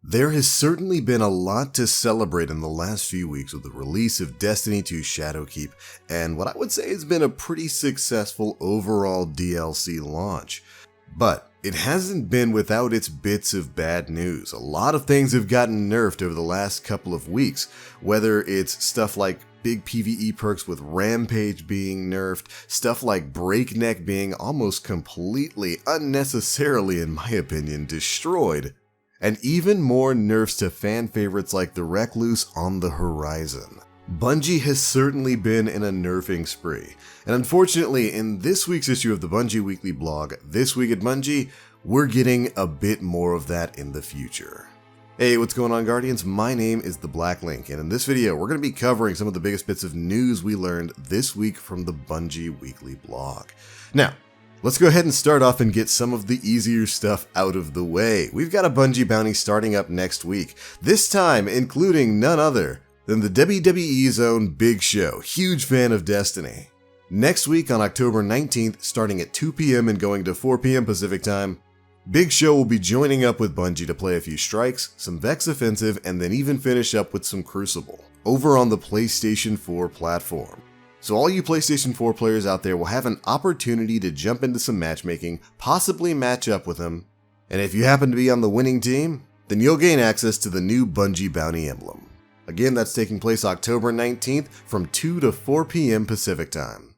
There has certainly been a lot to celebrate in the last few weeks with the release of Destiny 2 Shadowkeep, and what I would say has been a pretty successful overall DLC launch. But it hasn't been without its bits of bad news. A lot of things have gotten nerfed over the last couple of weeks, whether it's stuff like big PvE perks with Rampage being nerfed, stuff like Breakneck being almost completely, unnecessarily in my opinion, destroyed, and even more nerfs to fan favorites like the Recluse on the horizon. Bungie has certainly been in a nerfing spree, and unfortunately in this week's issue of the Bungie Weekly blog, This Week at Bungie, we're getting a bit more of that in the future. Hey, what's going on, Guardians? My name is The Black Link, and in this video we're going to be covering some of the biggest bits of news we learned this week from the Bungie Weekly blog. Now, let's go ahead and start off and get some of the easier stuff out of the way. We've got a Bungie bounty starting up next week, this time including none other than the WWE's own Big Show, huge fan of Destiny. Next week on October 19th, starting at 2 p.m. and going to 4 p.m. Pacific time, Big Show will be joining up with Bungie to play a few strikes, some Vex Offensive, and then even finish up with some Crucible, over on the PlayStation 4 platform. So all you PlayStation 4 players out there will have an opportunity to jump into some matchmaking, possibly match up with him, and if you happen to be on the winning team, then you'll gain access to the new Bungie bounty emblem. Again, that's taking place October 19th from 2 to 4 p.m. Pacific time.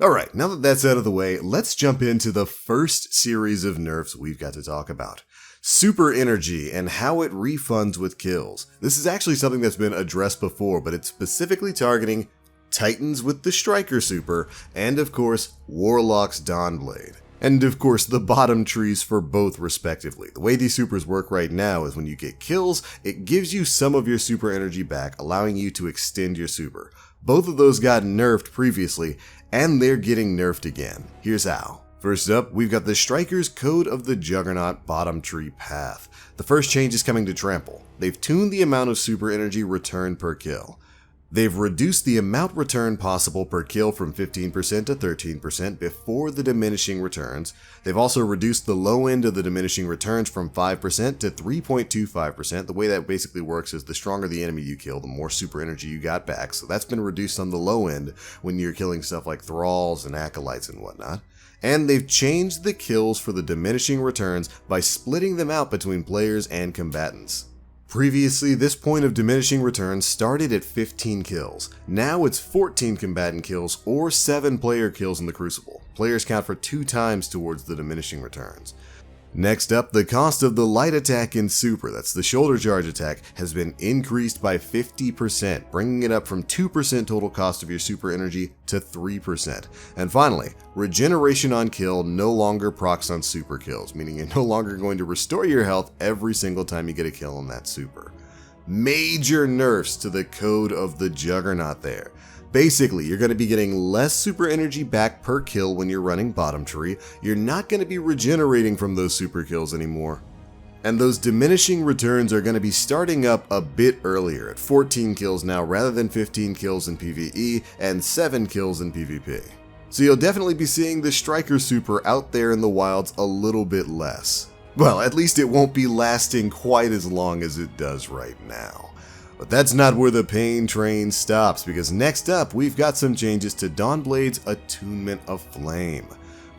Alright, now that that's out of the way, let's jump into the first series of nerfs we've got to talk about. Super Energy and how it refunds with kills. This is actually something that's been addressed before, but it's specifically targeting Titans with the Striker Super, and of course, Warlock's Dawnblade. And of course, the bottom trees for both respectively. The way these supers work right now is when you get kills, it gives you some of your super energy back, allowing you to extend your super. Both of those got nerfed previously, and they're getting nerfed again. Here's how. First up, we've got the Striker's Code of the Juggernaut bottom tree path. The first change is coming to Trample. They've tuned the amount of super energy returned per kill. They've reduced the amount returned possible per kill from 15% to 13% before the diminishing returns. They've also reduced the low end of the diminishing returns from 5% to 3.25%. The way that basically works is the stronger the enemy you kill, the more super energy you got back. So that's been reduced on the low end when you're killing stuff like Thralls and Acolytes and whatnot. And they've changed the kills for the diminishing returns by splitting them out between players and combatants. Previously, this point of diminishing returns started at 15 kills. Now it's 14 combatant kills or 7 player kills in the Crucible. Players count for 2 times towards the diminishing returns. Next up, the cost of the light attack in Super, that's the shoulder charge attack, has been increased by 50%, bringing it up from 2% total cost of your super energy to 3%. And finally, regeneration on kill no longer procs on super kills, meaning you're no longer going to restore your health every single time you get a kill on that super. Major nerfs to the Code of the Juggernaut there. Basically, you're going to be getting less super energy back per kill when you're running bottom tree. You're not going to be regenerating from those super kills anymore. And those diminishing returns are going to be starting up a bit earlier at 14 kills now rather than 15 kills in PvE and 7 kills in PvP. So you'll definitely be seeing the Striker Super out there in the wilds a little bit less. Well, at least it won't be lasting quite as long as it does right now. But that's not where the pain train stops, because next up we've got some changes to Dawnblade's Attunement of Flame.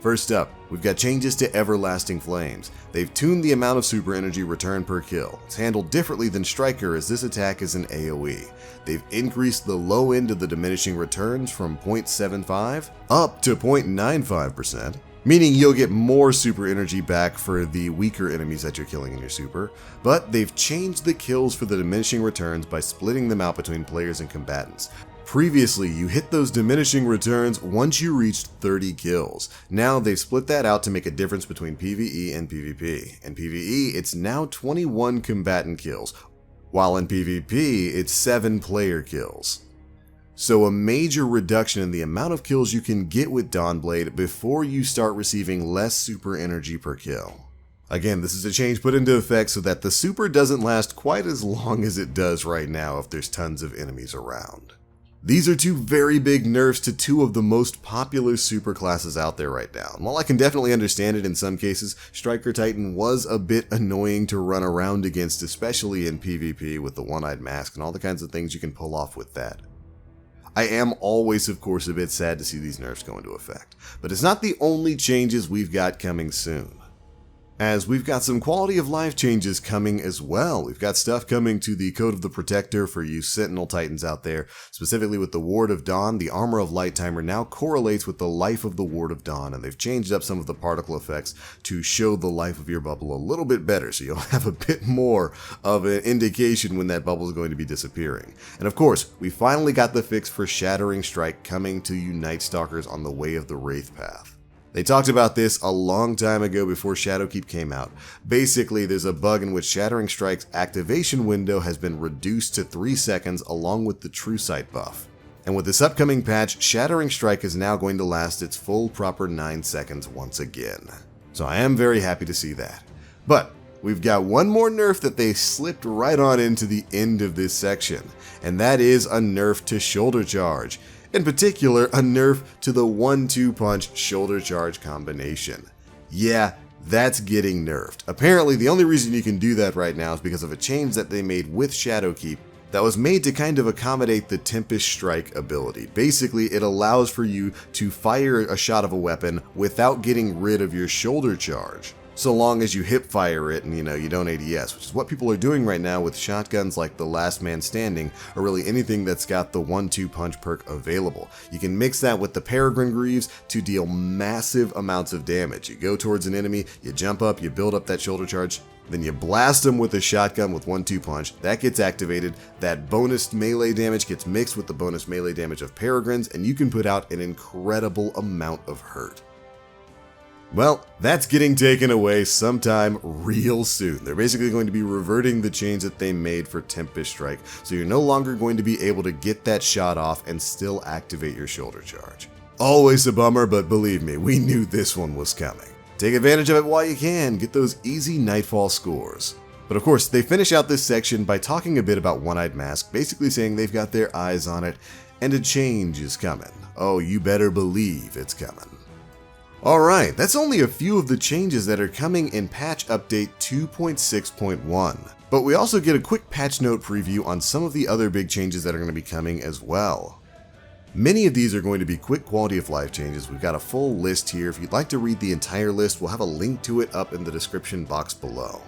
First up, we've got changes to Everlasting Flames. They've tuned the amount of super energy returned per kill. It's handled differently than Striker as this attack is an AoE. They've increased the low end of the diminishing returns from 0.75 up to 0.95%. Meaning you'll get more super energy back for the weaker enemies that you're killing in your super, but they've changed the kills for the diminishing returns by splitting them out between players and combatants. Previously, you hit those diminishing returns once you reached 30 kills. Now they've split that out to make a difference between PvE and PvP. In PvE, it's now 21 combatant kills, while in PvP, it's 7 player kills. So a major reduction in the amount of kills you can get with Dawnblade before you start receiving less super energy per kill. Again, this is a change put into effect so that the super doesn't last quite as long as it does right now if there's tons of enemies around. These are two very big nerfs to two of the most popular super classes out there right now. And while I can definitely understand it in some cases, Striker Titan was a bit annoying to run around against, especially in PvP with the one-eyed mask and all the kinds of things you can pull off with that. I am always, of course, a bit sad to see these nerfs go into effect, but it's not the only changes we've got coming soon, as we've got some quality of life changes coming as well. We've got stuff coming to the Code of the Protector for you Sentinel Titans out there, specifically with the Ward of Dawn. The Armor of Light timer now correlates with the life of the Ward of Dawn, and they've changed up some of the particle effects to show the life of your bubble a little bit better, so you'll have a bit more of an indication when that bubble is going to be disappearing. And of course, we finally got the fix for Shattering Strike coming to you Night Stalkers on the Way of the Wraith path. They talked about this a long time ago before Shadowkeep came out. Basically, there's a bug in which Shattering Strike's activation window has been reduced to 3 seconds along with the True Sight buff. And with this upcoming patch, Shattering Strike is now going to last its full proper 9 seconds once again. So I am very happy to see that. But we've got one more nerf that they slipped right on into the end of this section, and that is a nerf to Shoulder Charge. In particular, a nerf to the 1-2 punch shoulder charge combination. Yeah, that's getting nerfed. Apparently, the only reason you can do that right now is because of a change that they made with Shadowkeep that was made to kind of accommodate the Tempest Strike ability. Basically, it allows for you to fire a shot of a weapon without getting rid of your shoulder charge, so long as you hip fire it and you don't ADS, which is what people are doing right now with shotguns like the Last Man Standing, or really anything that's got the 1-2 punch perk available. You can mix that with the Peregrine Greaves to deal massive amounts of damage. You go towards an enemy, you jump up, you build up that shoulder charge, then you blast them with a shotgun with 1-2 punch. That gets activated, that bonus melee damage gets mixed with the bonus melee damage of Peregrines, and you can put out an incredible amount of hurt. Well, that's getting taken away sometime real soon. They're basically going to be reverting the change that they made for Tempest Strike, so you're no longer going to be able to get that shot off and still activate your shoulder charge. Always a bummer, but believe me, we knew this one was coming. Take advantage of it while you can, get those easy Nightfall scores. But of course, they finish out this section by talking a bit about One-Eyed Mask, basically saying they've got their eyes on it, and a change is coming. Oh, you better believe it's coming. Alright, that's only a few of the changes that are coming in patch update 2.6.1. But we also get a quick patch note preview on some of the other big changes that are going to be coming as well. Many of these are going to be quick quality of life changes. We've got a full list here. If you'd like to read the entire list, we'll have a link to it up in the description box below.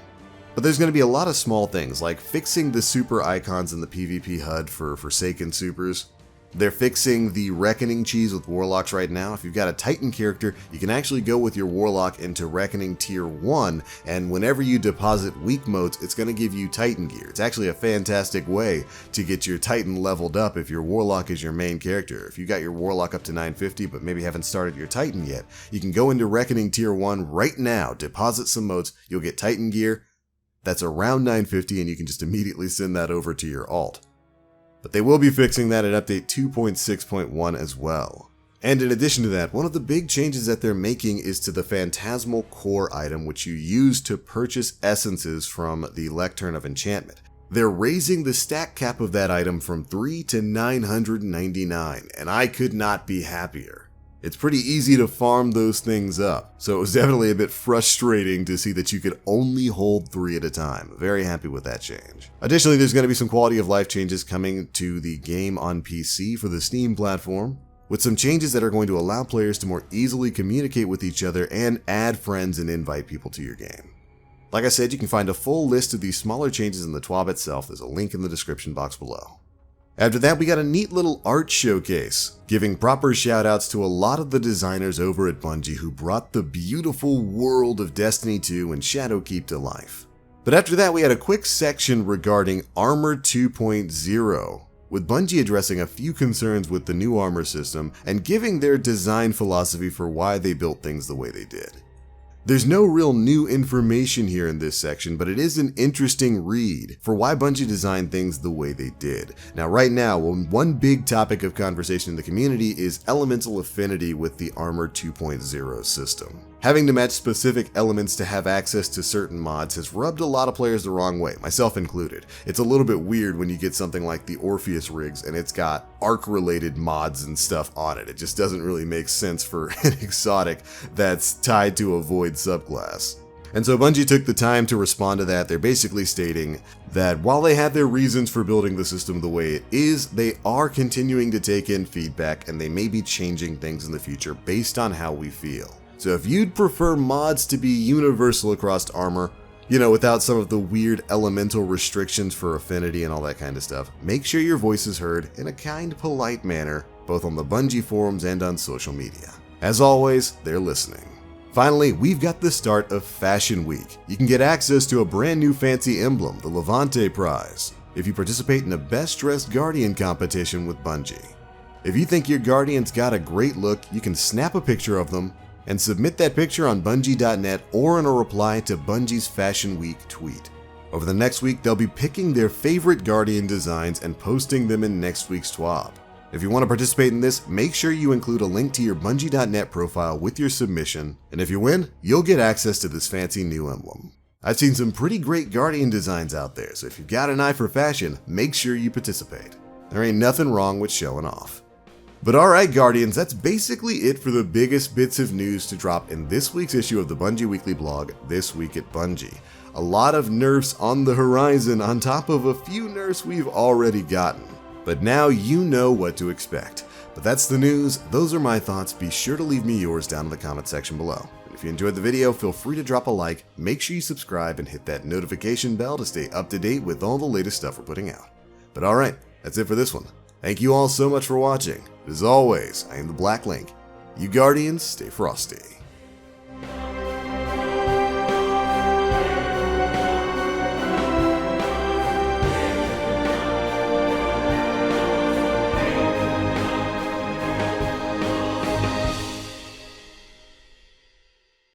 But there's going to be a lot of small things, like fixing the super icons in the PvP HUD for Forsaken supers. They're fixing the Reckoning cheese with Warlocks right now. If you've got a Titan character, you can actually go with your Warlock into Reckoning Tier 1, and whenever you deposit weak modes, it's going to give you Titan gear. It's actually a fantastic way to get your Titan leveled up if your Warlock is your main character. If you got your Warlock up to 950, but maybe haven't started your Titan yet, you can go into Reckoning Tier 1 right now, deposit some modes, you'll get Titan gear. That's around 950, and you can just immediately send that over to your alt. But they will be fixing that at update 2.6.1 as well. And in addition to that, one of the big changes that they're making is to the Phantasmal Core item, which you use to purchase essences from the Lectern of Enchantment. They're raising the stack cap of that item from 3 to 999, and I could not be happier. It's pretty easy to farm those things up, so it was definitely a bit frustrating to see that you could only hold 3 at a time. Very happy with that change. Additionally, there's going to be some quality of life changes coming to the game on PC for the Steam platform, with some changes that are going to allow players to more easily communicate with each other and add friends and invite people to your game. Like I said, you can find a full list of these smaller changes in the TWAB itself. There's a link in the description box below. After that, we got a neat little art showcase, giving proper shoutouts to a lot of the designers over at Bungie who brought the beautiful world of Destiny 2 and Shadowkeep to life. But after that, we had a quick section regarding Armor 2.0, with Bungie addressing a few concerns with the new armor system and giving their design philosophy for why they built things the way they did. There's no real new information here in this section, but it is an interesting read for why Bungie designed things the way they did. Now, right now, one big topic of conversation in the community is elemental affinity with the Armor 2.0 system. Having to match specific elements to have access to certain mods has rubbed a lot of players the wrong way, myself included. It's a little bit weird when you get something like the Orpheus rigs and it's got arc-related mods and stuff on it. It just doesn't really make sense for an exotic that's tied to a void subclass. And so Bungie took the time to respond to that. They're basically stating that while they have their reasons for building the system the way it is, they are continuing to take in feedback and they may be changing things in the future based on how we feel. So if you'd prefer mods to be universal across armor, without some of the weird elemental restrictions for affinity and all that kind of stuff, make sure your voice is heard in a kind, polite manner, both on the Bungie forums and on social media. As always, they're listening. Finally, we've got the start of Fashion Week. You can get access to a brand new fancy emblem, the Levante Prize, if you participate in a Best Dressed Guardian competition with Bungie. If you think your Guardian's got a great look, you can snap a picture of them and submit that picture on Bungie.net or in a reply to Bungie's Fashion Week tweet. Over the next week, they'll be picking their favorite Guardian designs and posting them in next week's TWAB. If you want to participate in this, make sure you include a link to your Bungie.net profile with your submission, and if you win, you'll get access to this fancy new emblem. I've seen some pretty great Guardian designs out there, so if you've got an eye for fashion, make sure you participate. There ain't nothing wrong with showing off. But alright Guardians, that's basically it for the biggest bits of news to drop in this week's issue of the Bungie Weekly blog, This Week at Bungie. A lot of nerfs on the horizon on top of a few nerfs we've already gotten. But now you know what to expect. But that's the news, those are my thoughts, be sure to leave me yours down in the comment section below. And if you enjoyed the video, feel free to drop a like, make sure you subscribe and hit that notification bell to stay up to date with all the latest stuff we're putting out. But alright, that's it for this one. Thank you all so much for watching. As always, I am the Black Link. You Guardians, stay frosty.